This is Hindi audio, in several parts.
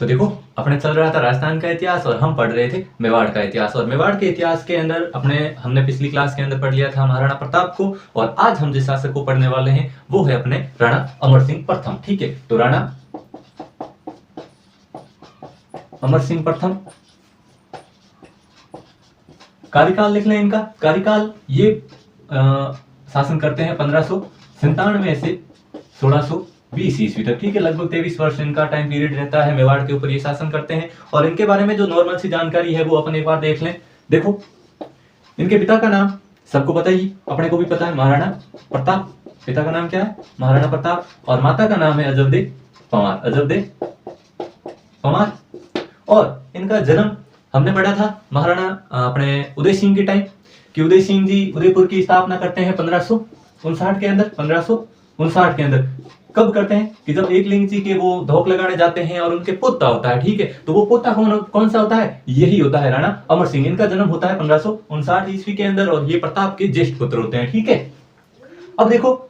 तो देखो, अपने चल रहा था राजस्थान का इतिहास और हम पढ़ रहे थे मेवाड़ का इतिहास। और मेवाड़ के इतिहास के अंदर हमने पिछली क्लास के अंदर पढ़ लिया था महाराणा प्रताप को। और आज हम जिस शासक को पढ़ने वाले हैं वो है अपने राणा अमर सिंह प्रथम। ठीक है, तो राणा अमर सिंह प्रथम, कार्यकाल लिख लें इनका। कार्यकाल ये शासन करते हैं 1597 से 1620 ईस्वी तक। ठीक है, लगभग 23 वर्ष इनका टाइम पीरियड रहता है। मेवाड़ के ऊपर ये शासन करते हैं। और इनके बारे में जो नॉर्मल सी जानकारी है वो अपन एक बार देख लें। देखो, इनके पिता का नाम सबको पता ही, अपने को भी पता है, महाराणा प्रताप। पिता का नाम क्या है? महाराणा प्रताप। और माता का नाम है अजबदे पंवार। अजबदे पंवार। और इनका जन्म हमने पढ़ा था महाराणा अपने उदय सिंह के टाइम, कि उदय सिंह जी उदयपुर की स्थापना करते हैं 1559 के अंदर। 1559 के अंदर कब करते हैं? कि जब एकलिंग जी के वो धोख लगाने जाते हैं और उनके पोता होता है। ठीक है, तो वो पोता कौन सा होता है? यही होता है राणा अमर सिंह। इनका जन्म होता है 1559 ईस्वी के अंदर और ये प्रताप के ज्येष्ठ पुत्र होते हैं। ठीक है, अब देखो,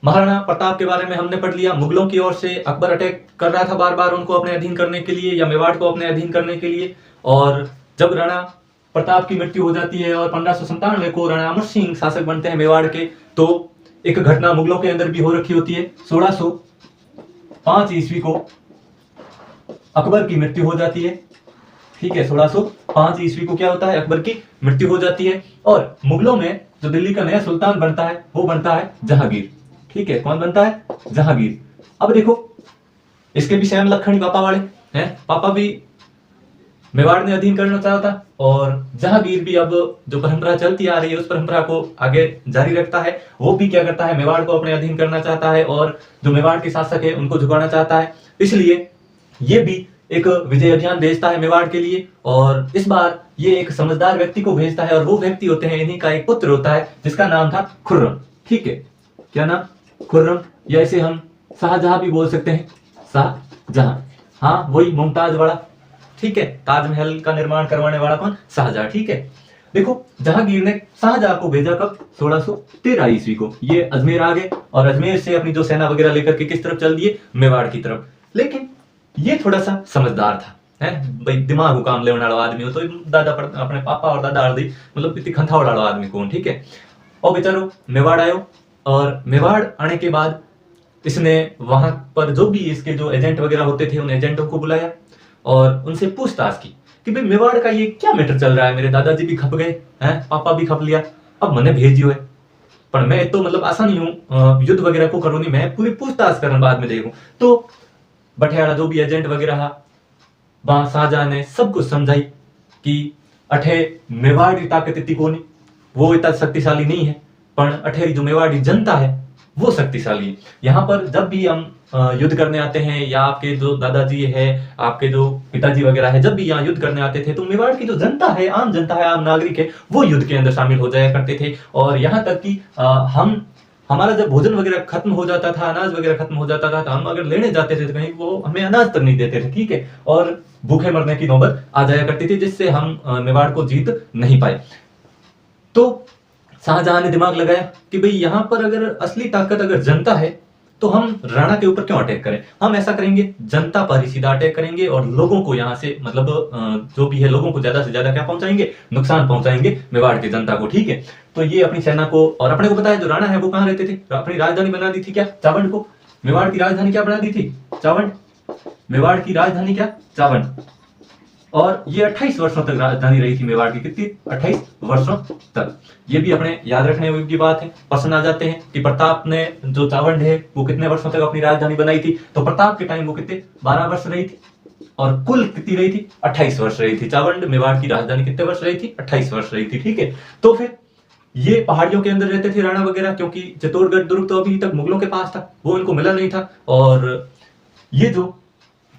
महाराणा प्रताप के बारे में हमने पढ़ लिया। मुगलों की ओर से अकबर अटैक कर रहा था बार बार उनको अपने अधीन करने के लिए, या मेवाड़ को अपने अधीन करने के लिए। और जब राणा प्रताप की मृत्यु हो जाती है और 1597 को राणा अमर सिंह शासक बनते हैं मेवाड़ के, तो एक घटना मुगलों के अंदर भी हो रखी होती है। 1605 ईस्वी को अकबर की मृत्यु हो जाती है। ठीक है, 1605 ईस्वी को क्या होता है? अकबर की मृत्यु हो जाती है। और मुगलों में जो दिल्ली का नया सुल्तान बनता है वो बनता है जहांगीर। ठीक है, कौन बनता है? जहांगीर। अब देखो, इसके भी सेम लक्षण ही पापा वाले हैं। पापा भी मेवाड़ ने अधीन करना चाहता और जहांगीर भी अब जो परंपरा चलती आ रही है उस परंपरा को आगे जारी रखता है। वो भी क्या करता है? मेवाड़ को अपने अधीन करना चाहता है और जो मेवाड़ के शासक है उनको झुकाना चाहता है। इसलिए ये भी एक विजय अभियान भेजता है मेवाड़ के लिए। और इस बार ये एक समझदार व्यक्ति को भेजता है और वो व्यक्ति होते हैं, इन्हीं का एक पुत्र होता है जिसका नाम था खुर्रम। ठीक है, क्या नाम? खुर्रम, या इसे हम शाहजहां भी बोल सकते हैं। शाहजहां, हाँ वही मुमताज वाला। ठीक है, ताजमहल का निर्माण करवाने वाला कौन? शाहजहां। ठीक है, देखो, जहांगीर ने शाहजहां को भेजा कब? 1613 ईस्वी को। ये अजमेर आ गए और अजमेर से अपनी जो सेना वगैरह लेकर के किस तरफ चल दिए? मेवाड़ की तरफ। लेकिन ये थोड़ा सा समझदार था, है भाई, दिमाग को काम लेने वाला आदमी हो तो दादा अपने पापा और दादा आदि मतलब इतनी खंथा वाला आदमी कौन। ठीक है, और बेचारो मेवाड़ आयो। और मेवाड़ आने के बाद इसने वहां पर जो भी इसके जो एजेंट वगैरह होते थे उन एजेंटों को बुलाया और उनसे पूछताछ की कि भाई मेवाड़ का ये क्या मैटर चल रहा है? मेरे दादाजी भी खप गए हैं, पापा भी खप लिया, अब मैंने भेजियो है, पर मैं तो मतलब आसानी हूँ युद्ध वगैरह को करो नहीं, मैं पूरी पूछताछ करना बाद में देखूं। तो बठियाड़ा जो भी एजेंट वगैरह वहां शाहजहां ने सब कुछ समझाई कि अठे मेवाड़ की ताकत इतनी कोनी, वो इतना शक्तिशाली नहीं है, पर अठे जो मेवाड़ की जनता है वो शक्तिशाली है। यहाँ पर जब भी हम युद्ध करने आते हैं, या आपके जो दादाजी है, आपके जो पिताजी वगैरह है, जब भी यहाँ युद्ध करने आते थे तो मेवाड़ की जो जनता है, आम जनता है, आम नागरिक है, वो युद्ध के अंदर शामिल हो जाया करते थे। और यहाँ तक कि हमारा जब भोजन वगैरह खत्म हो जाता था, अनाज वगैरह खत्म हो जाता था, तो हम अगर लेने जाते थे तो कहीं वो हमें अनाज तक नहीं देते थे। ठीक है, और भूखे मरने की नौबत आ जाया करती थी, जिससे हम मेवाड़ को जीत नहीं पाए। तो शाहजहां ने दिमाग लगाया कि भाई यहाँ पर अगर असली ताकत अगर जनता है तो हम राणा के ऊपर क्यों अटैक करें? हम ऐसा करेंगे, जनता पर ही सीधा अटैक करेंगे और लोगों को यहाँ से मतलब जो भी है लोगों को ज्यादा से ज्यादा क्या पहुंचाएंगे? नुकसान पहुंचाएंगे मेवाड़ की जनता को। ठीक है, तो ये अपनी सेना को, और अपने को पता है जो राणा है वो कहाँ रहते थे? अपनी राजधानी बना दी थी क्या? चावंड को। मेवाड़ की राजधानी क्या बना दी थी? चावंड। मेवाड़ की राजधानी क्या? चावंड। और ये 28 वर्षों तक राजधानी रही थी मेवाड़ की। कितनी? 28 वर्षों तक। ये भी अपने याद रखने योग्य बात है। प्रश्न आ जाते हैं कि प्रताप ने जो चावंड है वो कितने वर्षों तक अपनी राजधानी बनाई थी? तो प्रताप के टाइम वो कितने? 12 वर्ष रही थी। और कुल कितनी रही थी? 28 वर्ष रही थी। चावंड मेवाड़ की राजधानी कितने वर्ष रही थी? 28 वर्ष रही थी। ठीक है, तो फिर ये पहाड़ियों के अंदर रहते थे राणा वगैरह, क्योंकि चित्तौड़गढ़ दुर्ग तो अभी तक मुगलों के पास था, वो इनको मिला नहीं था। और ये जो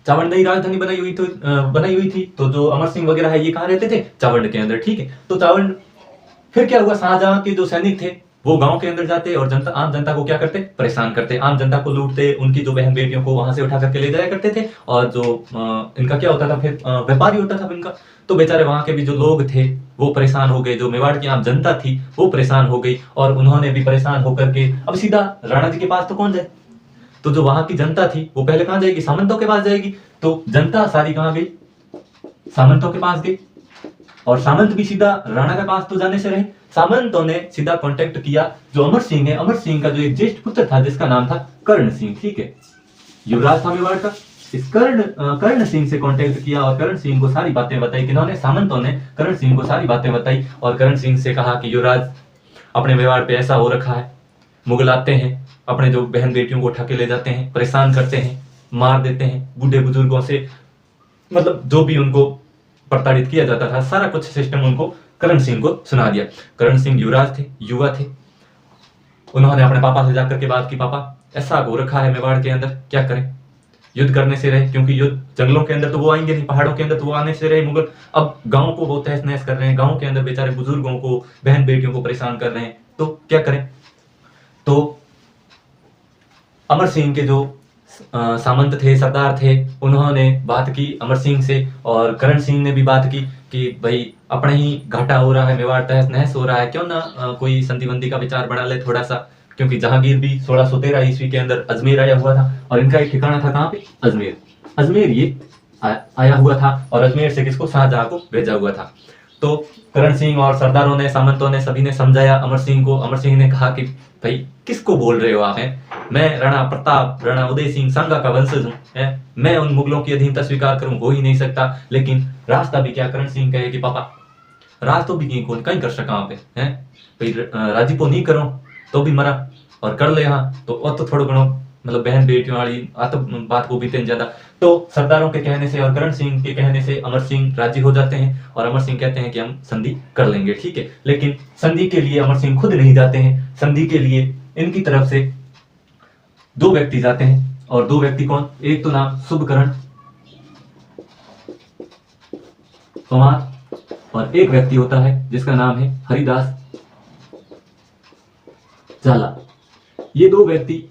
चावंड नई राजधानी बनाई हुई थी, तो जो अमर सिंह वगैरह है ये कहाँ रहते थे? चावंड के अंदर। ठीक है, तो चावंड, फिर क्या हुआ? शाहजहां के जो सैनिक थे वो गांव के अंदर जाते और आम जनता को क्या करते? परेशान करते, आम जनता को लूटते, उनकी जो बहन बेटियों को वहां से उठा करके ले जाया करते थे। और जो इनका क्या होता था फिर? व्यापारी होता था इनका। तो बेचारे वहां के भी जो लोग थे वो परेशान हो गए, जो मेवाड़ की आम जनता थी वो परेशान हो गई, और उन्होंने भी परेशान होकर के अब सीधा राणा जी के पास तो कौन जाए? तो जो वहां की जनता थी वो पहले कहां जाएगी, सामंतों के पास जाएगी। तो जनता सारी कहां गई, सामंतों के पास गई। और सामंत भी सीधा राणा के पास तो जाने से रहे, सामंतों ने सीधा कांटेक्ट किया जो अमर सिंह है, अमर सिंह का जो एक ज्येष्ठ पुत्र था जिसका नाम था कर्ण सिंह, ठीक है, युवराज था मेवाड़ का। इस कर्ण सिंह से कांटेक्ट किया और कर्ण सिंह को सारी बातें बताई। किन्होंने, सामंतों ने कर्ण सिंह को सारी बातें बताई और कर्ण सिंह से कहा कि युवराज, अपने मेवाड़ पे ऐसा हो रखा है, मुगल आते हैं, अपने जो बहन बेटियों को उठा के ले जाते हैं, परेशान करते हैं, मार देते हैं, बूढ़े बुजुर्गों से, मतलब जो भी उनको प्रताड़ित किया जाता था, सारा कुछ सिस्टम उनको कर्ण सिंह को सुना दिया। कर्ण सिंह युवराज थे, युवा थे। उन्होंने अपने पापा से जाकर के बात की, पापा ऐसा हो रखा है मेवाड़ के अंदर, क्या करें। युद्ध करने से रहे, क्योंकि युद्ध जंगलों के अंदर तो वो आएंगे नहीं, पहाड़ों के अंदर तो वो आने से रहे मुगल। अब गांव को वो तहस नहस कर रहे हैं, गांव के अंदर बेचारे बुजुर्गों को, बहन बेटियों को परेशान कर रहे हैं, तो क्या करें। तो अमर सिंह के जो सामंत थे, सरदार थे, उन्होंने बात की अमर सिंह से और करण सिंह ने भी बात की कि भाई अपने ही घाटा हो रहा है, मेवाड़ तहस नहस हो रहा है, क्यों ना कोई संधि बंदी का विचार बना ले थोड़ा सा। क्योंकि जहांगीर भी 1613 ईस्वी के अंदर अजमेर आया हुआ था और इनका एक ठिकाना था कहाँ पे, अजमेर। अजमेर ये आया हुआ था और अजमेर से किसको, शाहजहां को भेजा हुआ था। तो करण सिंह और सरदारों ने, सामंतों ने, सभी ने समझाया अमर सिंह को। अमर सिंह ने कहा कि भाई किसको बोल रहे हो आप, हैं मैं राणा प्रताप, राणा उदय सिंह संगा का वंशज हूँ, मैं उन मुगलों की अधीनता स्वीकार करूं, हो ही नहीं सकता। लेकिन रास्ता भी क्या, करण सिंह कहे कि पापा राज तो भी कहीं कर सका पे हैं भाई, राजीपो नहीं करो तो भी मरा, और कर ले हाँ तो थोड़ा घणो मतलब बहन बेटियों वाली बात को भी ज्यादा। तो सरदारों के कहने से और करण सिंह के कहने से अमर सिंह राजी हो जाते हैं और अमर सिंह कहते हैं कि हम संधि कर लेंगे, ठीक है। लेकिन संधि के लिए अमर सिंह खुद नहीं जाते हैं, संधि के लिए इनकी तरफ से दो व्यक्ति जाते हैं। और दो व्यक्ति कौन, एक तो नाम शुभकरण कुमार और एक व्यक्ति होता है जिसका नाम है हरिदास झाला। ये दो व्यक्ति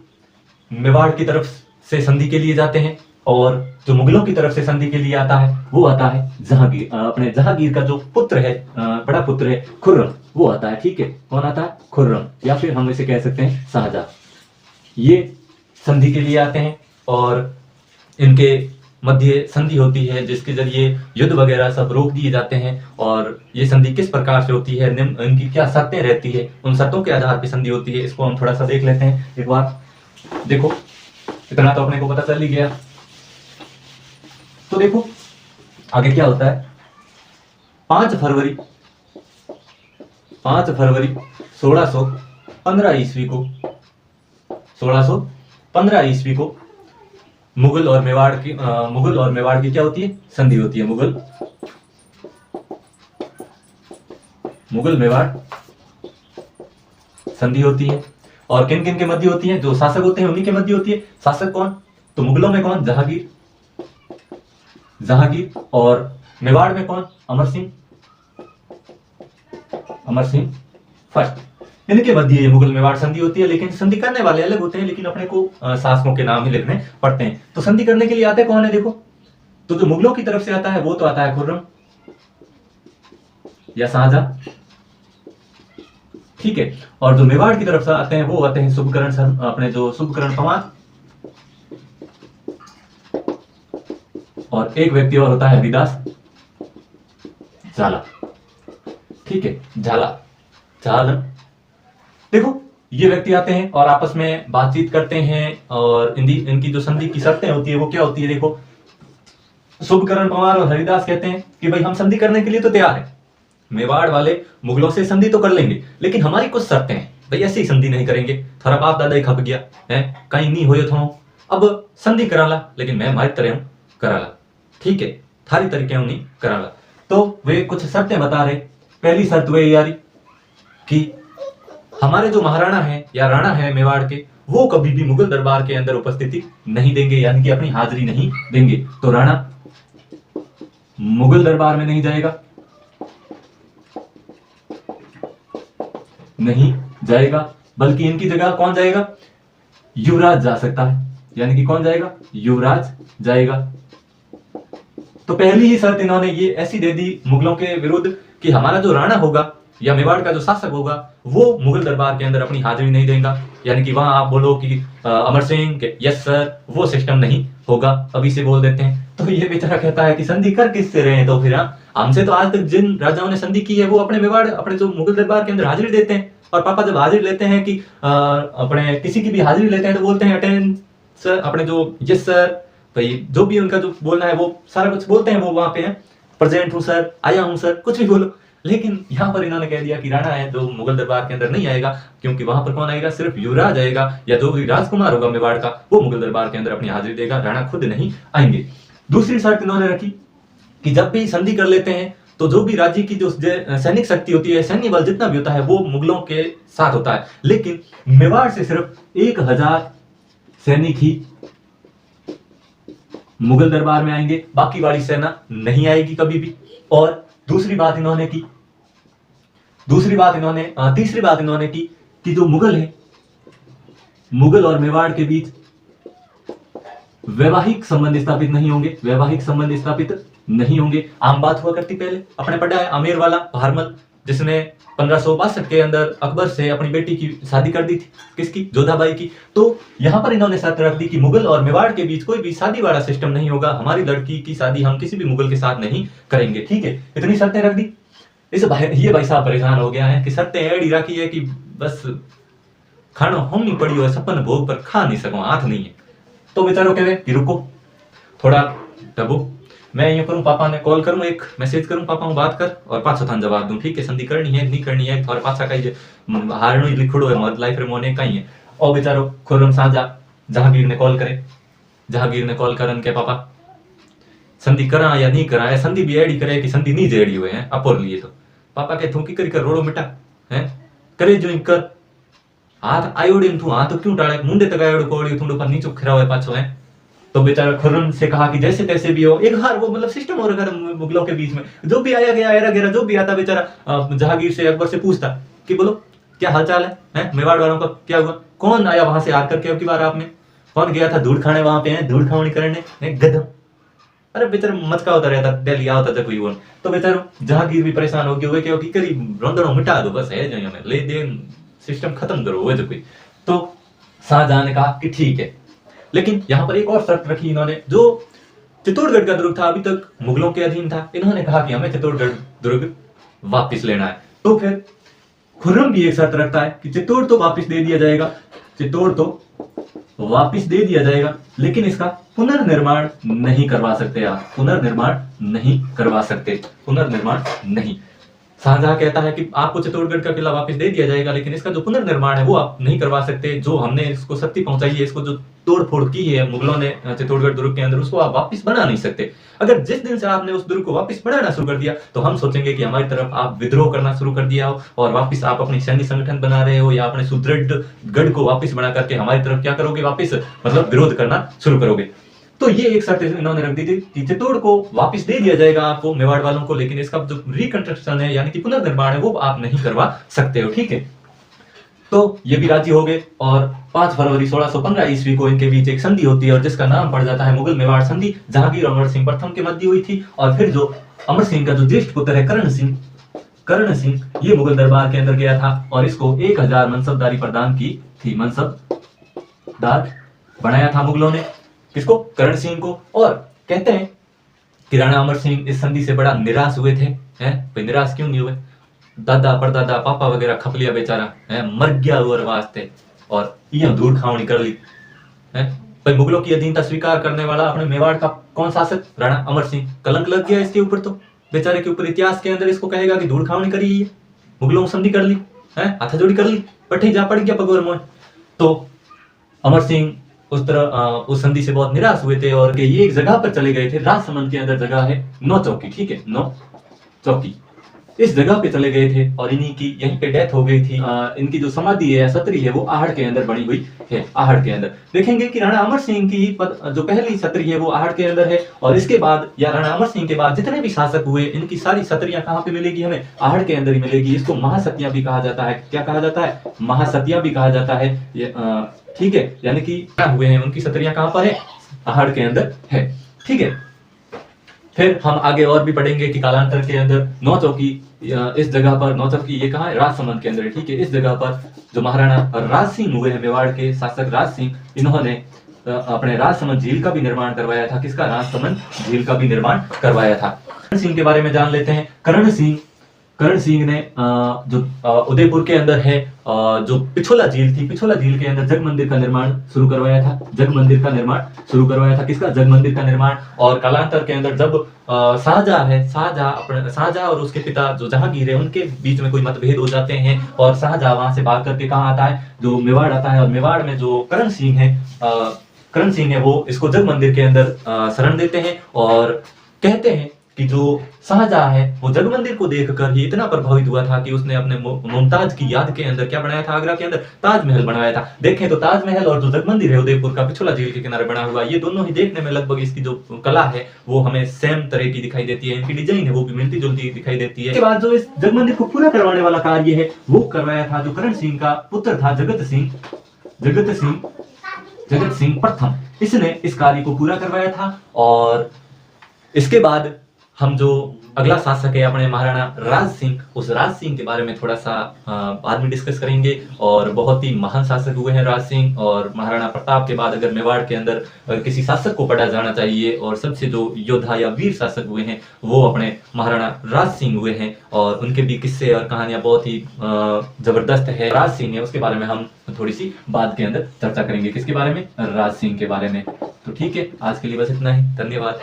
मेवाड़ की तरफ से संधि के लिए जाते हैं और जो मुगलों की तरफ से संधि के लिए आता है वो आता है जहांगीर, अपने जहांगीर का जो पुत्र है, बड़ा पुत्र है खुर्रम, वो आता है, ठीक है। कौन आता है, खुर्रम, या फिर हम इसे कह सकते हैं शाहजहां। ये संधि के लिए आते हैं और इनके मध्य संधि होती है जिसके जरिए युद्ध वगैरह सब रोक दिए जाते हैं। और ये संधि किस प्रकार से होती है, इनकी क्या शर्तें रहती है, उन शर्तों के आधार पर संधि होती है, इसको हम थोड़ा सा देख लेते हैं एक बार। देखो इतना तो अपने को पता चल ही गया, तो देखो आगे क्या होता है। 5 फरवरी 1615 ईस्वी को, 1615 ईस्वी को मुगल और मेवाड़ की क्या होती है, संधि होती है। मुगल मेवाड़ संधि होती है। और किन किन के मध्य होती है, जो शासक होते हैं उन्हीं के मध्य होती है। शासक कौन, तो मुगलों में कौन, जहांगीर, और मेवाड़ में कौन, अमर सिंह फर्स्ट। इनके मध्य ये मुगल मेवाड़ संधि होती है। लेकिन संधि करने वाले अलग होते हैं, लेकिन अपने को शासकों के नाम ही लिखने पड़ते हैं। तो संधि करने के लिए आते कौन है, देखो तो जो मुगलों की तरफ से आता है वो तो आता है खुर्रम या शाहजहां, ठीक है। और जो मेवाड़ की तरफ से आते हैं वो आते हैं शुभकरण, अपने जो शुभकरण कुमार, और एक व्यक्ति और होता है हरिदास झाला, ठीक है, झाला। देखो ये व्यक्ति आते हैं और आपस में बातचीत करते हैं और इनकी जो संधि की शर्तें होती है वो क्या होती है। देखो शुभकरण कुमार और हरिदास कहते हैं कि भाई हम संधि करने के लिए तो तैयार है, मेवाड़ वाले मुगलों से संधि तो कर लेंगे, लेकिन हमारी कुछ शर्तें हैं भाई, ऐसी संधि नहीं करेंगे, थारा बाप दादा ही खप गया है, कहीं नहीं होयो थो, अब संधि कराला, लेकिन मैं हमारी तरह हूं कराला, ठीक है, थारी तरीके हूं नहीं कराला। तो वे कुछ शर्तें बता रहे। पहली शर्त वे यारी कि हमारे जो महाराणा है या राणा है मेवाड़ के, वो कभी भी मुगल दरबार के अंदर उपस्थिति नहीं देंगे, यानी कि अपनी हाजिरी नहीं देंगे। तो राणा मुगल दरबार में नहीं जाएगा, बल्कि इनकी जगह कौन जाएगा, युवराज जा सकता है, यानी कि कौन जाएगा, युवराज जाएगा। तो पहली ही शर्त इन्होंने ये ऐसी दे दी मुगलों के विरुद्ध कि हमारा जो राणा होगा या मेवाड़ का जो शासक होगा वो मुगल दरबार के अंदर अपनी हाजिरी नहीं देगा, यानी कि वहां आप बोलो कि अमर सिंह यस सर, वो सिस्टम नहीं होगा, अभी से बोल देते हैं। तो ये बेचारा कहता है कि संधि कर किससे रहे हैं, तो फिर हमसे तो आज तक जिन राजाओं ने संधि की है वो अपने मेवाड़, अपने जो मुगल दरबार के अंदर हाजिरी देते हैं। और पापा जब हाजिरी लेते हैं कि अपने किसी की भी हाजिरी लेते हैं तो बोलते हैं अटेंड सर, अपने जो यस सर, भाई जो भी उनका जो बोलना है वो सारा कुछ बोलते हैं, वो वहां पे है प्रेजेंट हूँ सर, आया हूँ सर, कुछ भी बोलो। लेकिन यहाँ पर इन्होंने कह दिया कि राणा है जो मुगल दरबार के अंदर नहीं आएगा, क्योंकि वहां पर कौन आएगा, सिर्फ युवराज आएगा या जो भी राजकुमार होगा मेवाड़ का वो मुगल दरबार के अंदर अपनी हाजिरी देगा, राणा खुद नहीं आएंगे। दूसरी शर्त इन्होंने रखी कि जब भी संधि कर लेते हैं तो जो भी राज्य की जो सैनिक शक्ति होती है, सैन्य बल जितना भी होता है वो मुगलों के साथ होता है, लेकिन मेवाड़ से सिर्फ 1000 सैनिक ही मुगल दरबार में आएंगे, बाकी वाली सेना नहीं आएगी कभी भी। और तीसरी बात इन्होंने की कि जो मुगल है, मुगल और मेवाड़ के बीच वैवाहिक संबंध स्थापित नहीं होंगे। आम बात हुआ करती पहले, अपने पढ़ा है आमेर वाला भारमल, जिसने 1562 के अंदर अकबर से अपनी बेटी की शादी कर दी थी, किसकी, जोधाबाई की। तो यहां पर इन्होंने शर्त रख दी कि मुगल और मेवाड़ के बीच कोई भी शादी वाला सिस्टम नहीं होगा, हमारी लड़की की शादी हम किसी भी मुगल के साथ नहीं करेंगे, ठीक है। इतनी शर्तें रख दी। ये भाई साहब परेशान हो गया है कि शर्तें एड़ी रखी है कि बस खाना हम नहीं पड़ी हो, सपन भोग पर खा नहीं सको, हाथ नहीं है। तो बेचारो कहे कि रुको थोड़ा दबो, मैं यूं करूं, पापा ने कॉल करूं, एक मैसेज करूं, पापा हूं बात कर और पाछो थान जवाब दूं, ठीक है, संधि करनी है नहीं करनी है, थोड़ा पाछा कही हारणो लिखड़ो है मत लाइफ रे मोने कहीं है। और बेचारो खुर्रम साजा जहांगीर ने कॉल करन के पापा संधि करा या नहीं करा है, संधि भी एडी करे कि संधि नहीं जेड़ी हुए हैं अपोर लिए। तो पापा के थूकी कर रोड़ो मिटा है करे जो कर हाथ आयोड़ी थू हाथ क्यों टाड़े मुंडे तक आयोड़ कोड़ी थूडो पर नीचो खिरा हुए पाछो है। तो बेचारा खुर्रम से कहा कि जैसे तैसे भी हो, एक बार वो मतलब सिस्टम हो रखा था मुगलों के बीच में, जो भी आया गया एरा गेरा जो भी आता बेचारा जहांगीर से अकबर से पूछता कि बोलो क्या हालचाल है, मेवाड़ वालों का क्या हुआ, कौन आया वहां से हार करके, अब की बार आपने कौन गया था धूड़ खाने, वहां पे है धूड़ खावनी करने गधम। अरे बेचारा मचका होता रहता, दिल्ली आता था कोई वो। तो बेचारो जहांगीर भी परेशान हो गए कि करी रोंदड़ो मिटा दो बस है, जो हमें ले दे सिस्टम खत्म करो वो जो कोई। तो शाहजहां ने कहा कि ठीक है, लेकिन यहां पर एक और शर्त रखी इन्होंने, जो चित्तौड़गढ़ का दुर्ग था अभी तक मुगलों के अधीन था, इन्होंने कहा कि हमें चित्तौड़गढ़ दुर्ग वापस लेना है। तो फिर खुर्रम भी एक शर्त रखता है कि चित्तौड़ तो वापस दे दिया जाएगा, लेकिन इसका पुनर्निर्माण नहीं करवा सकते, पुनर्निर्माण नहीं। शाहजहां कहता है कि आपको चित्तौड़गढ़ का किला वापस दे दिया जाएगा, लेकिन इसका जो पुनर्निर्माण है वो आप नहीं करवा सकते, जो हमने इसको क्षति पहुंचाई है, इसको जो तोड़ फोड़ की है मुगलों ने चित्तौड़गढ़ दुर्ग के अंदर, उसको आप वापस बना नहीं सकते। अगर जिस दिन से आपने उस दुर्ग को वापस बनाना शुरू कर दिया तो हम सोचेंगे कि हमारी तरफ आप विद्रोह करना शुरू कर दिया हो और वापस आप अपनी सैन्य संगठन बना रहे हो, या अपने सुदृढ़ गढ़ को वापस बना करके हमारी तरफ क्या करोगे, वापस मतलब विरोध करना शुरू करोगे। तो ये एक शर्त इन्होंने रख दी थी कि चित्तौड़ को वापस दे दिया जाएगा आपको मेवाड़ वालों को, लेकिन इसका जो रिकंस्ट्रक्शन है यानी कि पुनर्निर्माण है वो आप नहीं करवा सकते हो, ठीक है। तो ये भी राजी हो गए और 5 फरवरी 1615 ईस्वी को इनके बीच एक संधि होती है और जिसका नाम पड़ जाता है मुगल मेवाड़ संधि। जहांगीर और अमर सिंह प्रथम के मध्य हुई थी, और फिर जो अमर सिंह का जो ज्येष्ठ पुत्र है कर्ण सिंह ये मुगल दरबार के अंदर गया था और इसको 1000 मनसबदारी प्रदान की थी, मनसबदार बनाया था मुगलों ने, किसको, कर्ण सिंह को। और कहते हैं कि राणा अमर सिंह इस संधि से बड़ा निराश हुए थे, हैं निराश क्यों नहीं हुए, दादा परदादा पापा वगैरह खप लिया बेचारा, मर गया और वास्ते, और ये धूड़ खावनी कर ली है भाई। मुगलों की अधीनता स्वीकार करने वाला अपने मेवाड़ का कौन शासक, राणा अमर सिंह। कलंक लग गया इसके ऊपर, तो बेचारे के ऊपर इतिहास के अंदर इसको कहेगा कि धूड़ खावनी करी है, मुगलों ने संधि कर ली है, हाथाजोड़ी कर ली, पट्टी जा पड़ गया पगोर मोह। तो अमर सिंह उस तरह उस संधि से बहुत निराश हुए थे और ये एक जगह पर चले गए थे, राजसमंद के अंदर जगह है नौ चौकी, ठीक है, नौ चौकी, इस जगह पे चले गए थे और इन्हीं की यहीं पे डेथ हो गई थी। इनकी जो समाधि है छतरी है वो आहड़ के अंदर बनी हुई है। आहड़ के अंदर देखेंगे कि राणा अमर सिंह की जो पहली छतरी है वो आहड़ के अंदर है, और इसके बाद या राणा अमर सिंह के बाद जितने भी शासक हुए इनकी सारी छतरियां कहाँ पे मिलेगी, हमें आहड़ के अंदर ही मिलेगी। इसको महासतियां भी कहा जाता है, क्या कहा जाता है, महासतियां भी कहा जाता है, ठीक है, यानी कि क्या हुए हैं उनकी छतरियां कहां पर है, आहड़ के अंदर है, ठीक है। फिर हम आगे और भी पढ़ेंगे कि कालांतर के अंदर नौचौकी इस जगह पर, नौचौकी ये कहाँ है, राजसमंद के अंदर है, ठीक है। इस जगह पर जो महाराणा राज सिंह हुए हैं, मेवाड़ के शासक राज सिंह, इन्होंने अपने राजसमंद झील का भी निर्माण करवाया था। किसका? राजसमंद झील का भी निर्माण करवाया था। करण सिंह के बारे में जान लेते हैं। करण सिंह ने जो उदयपुर के अंदर है जो पिछोला झील थी, पिछोला झील के अंदर जग मंदिर का निर्माण शुरू करवाया था। जग मंदिर का निर्माण शुरू करवाया था। किसका? जग मंदिर का निर्माण। और कालांतर के अंदर जब शाहजहां और उसके पिता जो जहांगीर है, उनके बीच में कोई मतभेद हो जाते हैं और शाहजहां वहां से भाग करके कहाँ आता है, जो मेवाड़ आता है। और मेवाड़ में जो करण सिंह है वो इसको जग मंदिर के अंदर शरण देते हैं और कहते हैं कि जो शाहजहां है वो जग मंदिर को देखकर ही इतना प्रभावित हुआ था कि उसने अपने मुमताज की याद के अंदर क्या बनाया था, आगरा के अंदर ताजमहल बनवाया था। देखें तो ताजमहल और जो जग मंदिर है उदयपुर का पिछोला झील के किनारे बना हुआ, ये दोनों ही देखने में लगभग इसकी जो कला है वो हमें सेम तरह की दिखाई देती है, इनकी डिजाइन है वो भी मिलती जुलती दिखाई देती है। इसके बाद जो इस जग मंदिर को पूरा करवाने वाला कार्य है वो करवाया था जो करण सिंह का पुत्र था, जगत सिंह प्रथम। इसने इस कार्य को पूरा करवाया था। और इसके बाद हम जो अगला शासक है अपने महाराणा राज सिंह, उस राज सिंह के बारे में थोड़ा सा बाद में डिस्कस करेंगे। और बहुत ही महान शासक हुए हैं राज सिंह। और महाराणा प्रताप के बाद अगर मेवाड़ के अंदर किसी शासक को पढ़ा जाना चाहिए और सबसे जो योद्धा या वीर शासक हुए हैं वो अपने महाराणा राज सिंह हुए हैं। और उनके भी किस्से और कहानियां बहुत ही जबरदस्त है। राज सिंह है उसके बारे में हम थोड़ी सी बाद के अंदर चर्चा करेंगे। किसके बारे में? राज सिंह के बारे में। तो ठीक है, आज के लिए बस इतना ही। धन्यवाद।